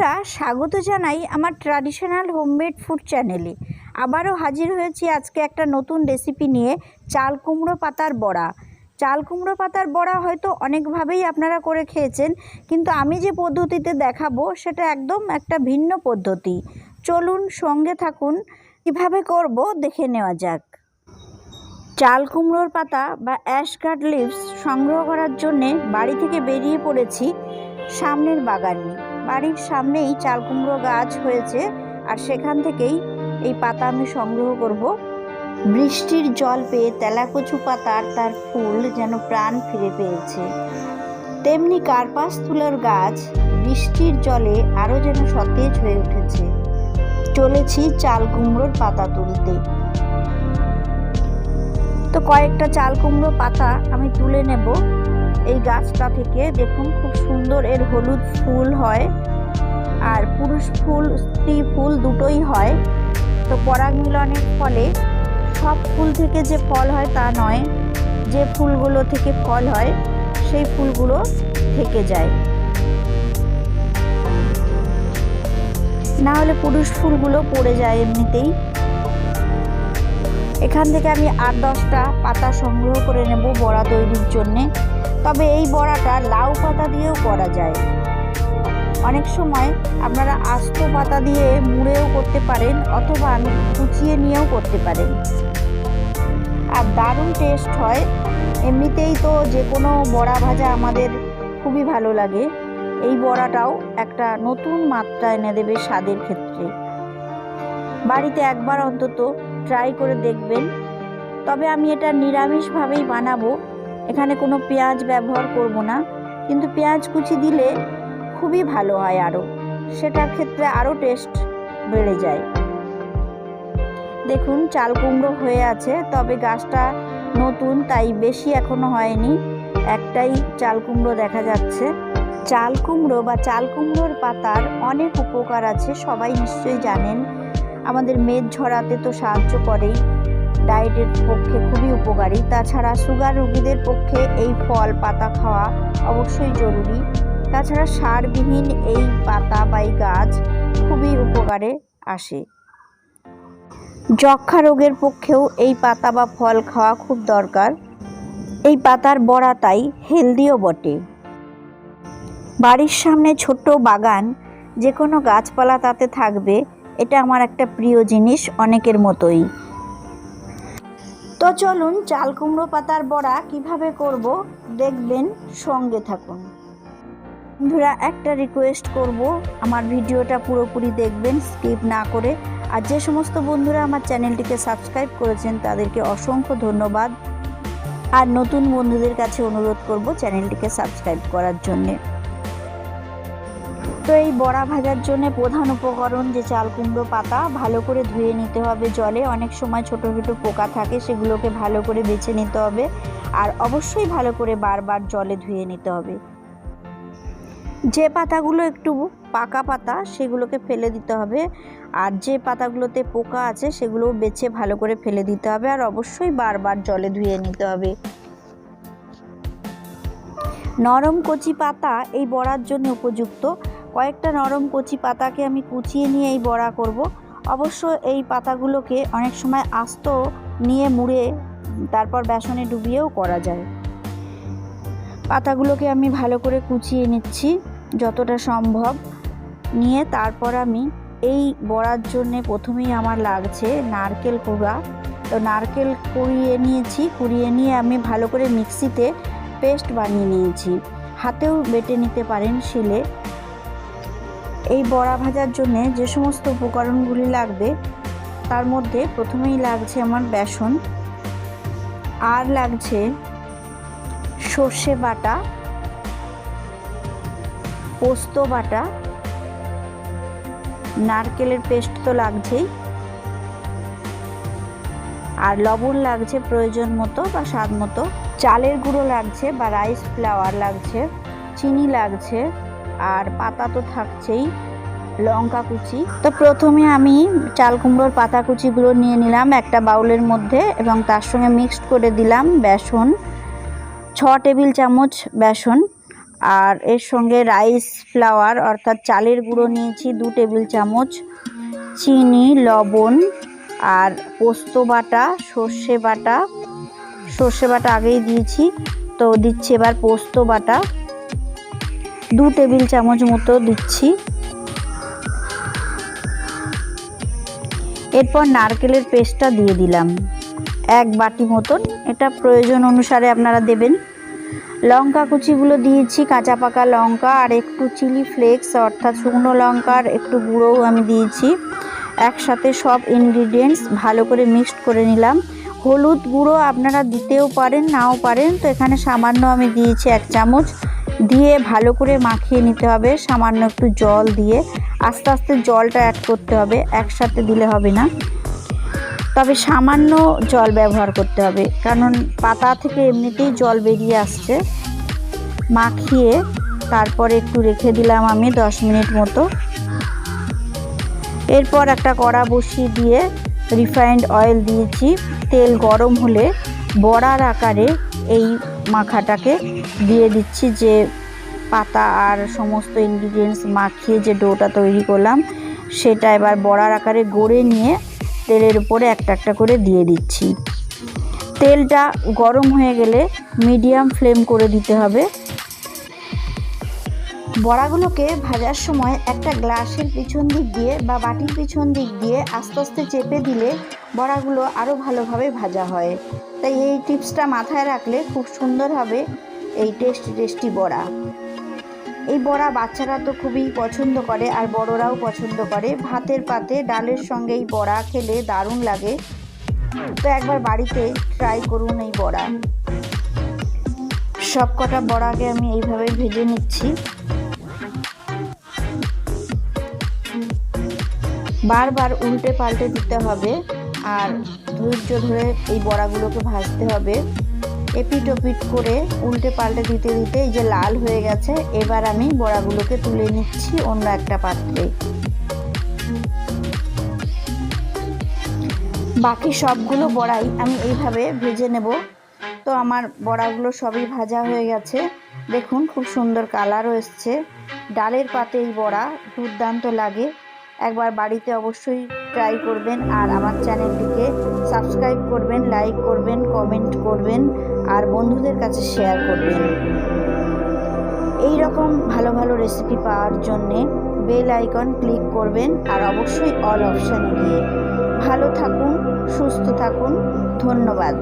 বন্ধুরা, স্বাগত জানাই আমার ট্র্যাডিশনাল হোমমেড ফুড চ্যানেলে। আবারও হাজির হয়েছি আজকে একটা নতুন রেসিপি নিয়ে, চাল কুমড়ো পাতার বড়া। চাল কুমড়ো পাতার বড়া হয়তো অনেকভাবেই আপনারা করে খেয়েছেন, কিন্তু আমি যে পদ্ধতিতে দেখাবো সেটা একদম একটা ভিন্ন পদ্ধতি। চলুন সঙ্গে থাকুন, কীভাবে করব দেখে নেওয়া যাক। চাল কুমড়োর পাতা বা অ্যাশগার্ড লিভস সংগ্রহ করার জন্যে বাড়ি থেকে বেরিয়ে পড়েছি সামনের বাগানে। বাড়ির সামনেই চাল কুমড়ো গাছ হয়েছে, আর সেখান থেকেই এই পাতা আমি সংগ্রহ করব। বৃষ্টির জল পেয়ে তেলাকচু পাতার তার ফুল যেন প্রাণ ফিরে পেয়েছে, তেমনি কার্পাস তুলোর গাছ বৃষ্টির জলে আরও যেন সতেজ হয়ে উঠেছে। চলেছি চাল কুমড়োর পাতা তুলতে। তো কয়েকটা চাল কুমড়ো পাতা আমি তুলে নেব এই গাছটা থেকে। দেখুন খুব সুন্দর এর হলুদ ফুল হয়, আর পুরুষ ফুল স্ত্রী ফুল দুটোই হয়। তো পরাগ মিলনের ফলে সব ফুল থেকে যে ফল হয় তা নয়, যে ফুলগুলো থেকে ফল হয় সেই ফুলগুলো থেকে যায়, না হলে পুরুষ ফুলগুলো পড়ে যায় এমনিতেই। এখান থেকে আমি 8-10টা পাতা সংগ্রহ করে নেব বড়া তৈরির জন্যে। তবে এই বড়াটা লাউ পাতা দিয়েও করা যায়। অনেক সময় আপনারা আস্ত পাতা দিয়ে মুড়েও করতে পারেন, অথবা কুচিয়ে নিয়েও করতে পারেন, আর দারুণ টেস্ট হয়। এমনিতেই তো যে কোনো বড়া ভাজা আমাদের খুবই ভালো লাগে, এই বড়াটাও একটা নতুন মাত্রা এনে দেবে স্বাদের ক্ষেত্রে। বাড়িতে একবার অন্তত ট্রাই করে দেখবেন। তবে আমি এটা নিরামিষভাবেই বানাবো, এখানে কোনো পেঁয়াজ ব্যবহার করব না, কিন্তু পেঁয়াজ কুচি দিলে খুবই ভালো হয়, আরও সেটার ক্ষেত্রে আরও টেস্ট বেড়ে যায়। দেখুন চাল কুমড়ো হয়ে আছে, তবে গাছটা নতুন তাই বেশি এখনো হয়নি, একটাই চাল কুমড়ো দেখা যাচ্ছে। চাল কুমড়ো বা চাল কুমড়োর পাতার অনেক উপকার আছে, সবাই নিশ্চয়ই জানেন। আমাদের মেদ ঝরাতে তো সাহায্য করেই, ডায়েটের পক্ষে খুবই উপকারী। তাছাড়া সুগার রোগীদের পক্ষে এই ফল পাতা খাওয়া অবশ্যই জরুরি। তাছাড়া সারবিহীন এই পাতা বা এই গাছ খুবই উপকারে আসে। যক্ষা রোগের পক্ষেও এই পাতা বা ফল খাওয়া খুব দরকার। এই পাতার বড়া তাই হেলদিও বটে। বাড়ির সামনে ছোট্ট বাগান, যে কোনো গাছপালা তাতে থাকবে, এটা আমার একটা প্রিয় জিনিস, অনেকের মতোই। তো চলুন চাল কুমড়ো পাতার বড়া কিভাবে করব দেখবেন, সঙ্গে থাকুন। বন্ধুরা, একটা রিকোয়েস্ট করব, আমার ভিডিওটা পুরোপুরি দেখবেন, স্কিপ না করে। আর যে সমস্ত বন্ধুরা আমার চ্যানেলটিকে সাবস্ক্রাইব করেছেন তাদেরকে অসংখ্য ধন্যবাদ। আর নতুন বন্ধুদের কাছে অনুরোধ করব চ্যানেলটিকে সাবস্ক্রাইব করার জন্যে। তো এই বড়া ভাজার জন্য প্রধান উপকরণ যে চাল কুমড়ো পাতা, ভালো করে ধুয়ে নিতে হবে জলে। অনেক সময় ছোট ছোট পোকা থাকে, সেগুলোকে ভালো করে বেছে নিতে হবে, আর অবশ্যই ভালো করে বারবার জলে ধুয়ে নিতে হবে। যে পাতাগুলো একটু পাকা পাতা সেগুলোকে ফেলে দিতে হবে, আর যে পাতাগুলোতে পোকা আছে সেগুলো বেছে ভালো করে ফেলে দিতে হবে, আর অবশ্যই বারবার জলে ধুয়ে নিতে হবে। নরম কচি পাতা এই বড়ার জন্য উপযুক্ত। কয়েকটা নরম কচি পাতাকে আমি কুচিয়ে নিয়ে এই বড়া করব। অবশ্য এই পাতাগুলোকে অনেক সময় আস্ত নিয়ে মুড়ে তারপর বেসনে ডুবিয়েও করা যায়। পাতাগুলোকে আমি ভালো করে কুচিয়ে নিচ্ছি যতটা সম্ভব, নিয়ে তারপর আমি এই বড়ার জন্যে প্রথমেই আমার লাগছে নারকেল কোড়া। তো নারকেল কুড়িয়ে নিয়েছি, কুড়িয়ে নিয়ে আমি ভালো করে মিক্সিতে পেস্ট বানিয়ে নিয়েছি, হাতেও বেটে নিতে পারেন শিলে। এই বড়া ভাজার জন্য যে সমস্ত উপকরণগুলি লাগবে তার মধ্যে প্রথমেই লাগছে আমার বেসন, আর লাগছে সর্ষে বাটা, পোস্ত বাটা, নারকেলের পেস্ট তো লাগছেই, আর লবণ লাগছে প্রয়োজন মতো বা স্বাদ মতো, চালের গুঁড়ো লাগছে বা রাইস ফ্লাওয়ার লাগছে, চিনি লাগছে, আর পাতা তো থাকছেই, লঙ্কা কুচি। তো প্রথমে আমি চাল কুমড়োর পাতা কুচিগুলো নিয়ে নিলাম একটা বাউলের মধ্যে, এবং তার সঙ্গে মিক্সড করে দিলাম বেসন, 6 টেবিল চামচ বেসন, আর এর সঙ্গে রাইস ফ্লাওয়ার অর্থাৎ চালের গুঁড়ো নিয়েছি 2 টেবিল চামচ, চিনি, লবণ আর পোস্ত বাটা, সর্ষে বাটা আগেই দিয়েছি, তো দিচ্ছি এবার পোস্ত বাটা 2 টেবিল চামচ মতো দিচ্ছি। এরপর নারকেলের পেস্টটা দিয়ে দিলাম 1 বাটি মতন, এটা প্রয়োজন অনুসারে আপনারা দেবেন। লঙ্কা কুচিগুলো দিয়েছি, কাঁচা পাকা লঙ্কা আর একটু চিলি ফ্লেক্স অর্থাৎ শুকনো লঙ্কার একটু গুঁড়োও আমি দিয়েছি। একসাথে সব ইনগ্রিডিয়েন্টস ভালো করে মিক্সড করে নিলাম। হলুদ গুঁড়ো আপনারা দিতেও পারেন নাও পারেন, তো এখানে সামান্য আমি দিয়েছি 1 চামচ, দিয়ে ভালো করে মাখিয়ে নিতে হবে। সামান্য একটু জল দিয়ে আস্তে আস্তে জলটা অ্যাড করতে হবে, একসাথে দিলে হবে না, তবে সামান্য জল ব্যবহার করতে হবে, কারণ পাতা থেকে এমনিতেই জল বেরিয়ে আসছে। মাখিয়ে তারপরে একটু রেখে দিলাম আমি 10 মিনিট মতো। এরপর একটা কড়া বসিয়ে দিয়ে রিফাইন্ড অয়েল দিয়েছি। তেল গরম হলে বড়ার আকারে এই মাখাটাকে দিয়ে দিচ্ছি, যে পাতা আর সমস্ত ইনগ্রিডিয়েন্টস মাখিয়ে যে ডোটা তৈরি করলাম সেটা এবার বড়ার আকারে গড়ে নিয়ে তেলের উপরে একটা একটা করে দিয়ে দিচ্ছি। তেলটা গরম হয়ে গেলে মিডিয়াম ফ্লেম করে দিতে হবে। বড়াগুলোকে ভাজার সময় একটা গ্লাসের পিছন দিক দিয়ে বা বাটির পিছন দিক দিয়ে আস্তে আস্তে চেপে দিলে বড়াগুলো আরও ভালোভাবে ভাজা হয়। তাই এই টিপসটা মাথায় রাখলে খুব সুন্দর হবে এই টেস্টি বড়া। এই বড়া বাচ্চারা তো খুবই পছন্দ করে আর বড়রাও পছন্দ করে। ভাতের পাতে ডালের সঙ্গে এই বড়া খেলে দারুণ লাগে, তো একবার বাড়িতে ট্রাই করুন এই বড়া। সব কটা বড়াকে আমি এইভাবে ভেজে নিচ্ছি। বারবার উল্টে পাল্টে দিতে হবে আর ধৈর্য ধরে এই বড়াগুলোকে ভাজতে হবে। এপিট ওপিট করে উল্টে পাল্টে দিতে দিতে এই যে লাল হয়ে গেছে, এবার আমি বড়াগুলোকে তুলে নিচ্ছি অন্য একটা পাত্রে। বাকি সবগুলো বড়াই আমি এইভাবে ভেজে নেব। তো আমার বড়াগুলো সবই ভাজা হয়ে গেছে, দেখুন খুব সুন্দর কালারও এসছে। ডালের পাতে এই বড়া দুর্দান্ত লাগে, একবার বাড়িতে অবশ্যই ট্রাই করবেন। আর আমার চ্যানেলটিকে সাবস্ক্রাইব করবেন, লাইক করবেন, কমেন্ট করবেন আর বন্ধুদের কাছে শেয়ার করবেন। এই রকম ভালো ভালো রেসিপি পাওয়ার জন্যে বেল আইকন ক্লিক করবেন আর অবশ্যই অল অপশানে গিয়ে। ভালো থাকুন, সুস্থ থাকুন, ধন্যবাদ।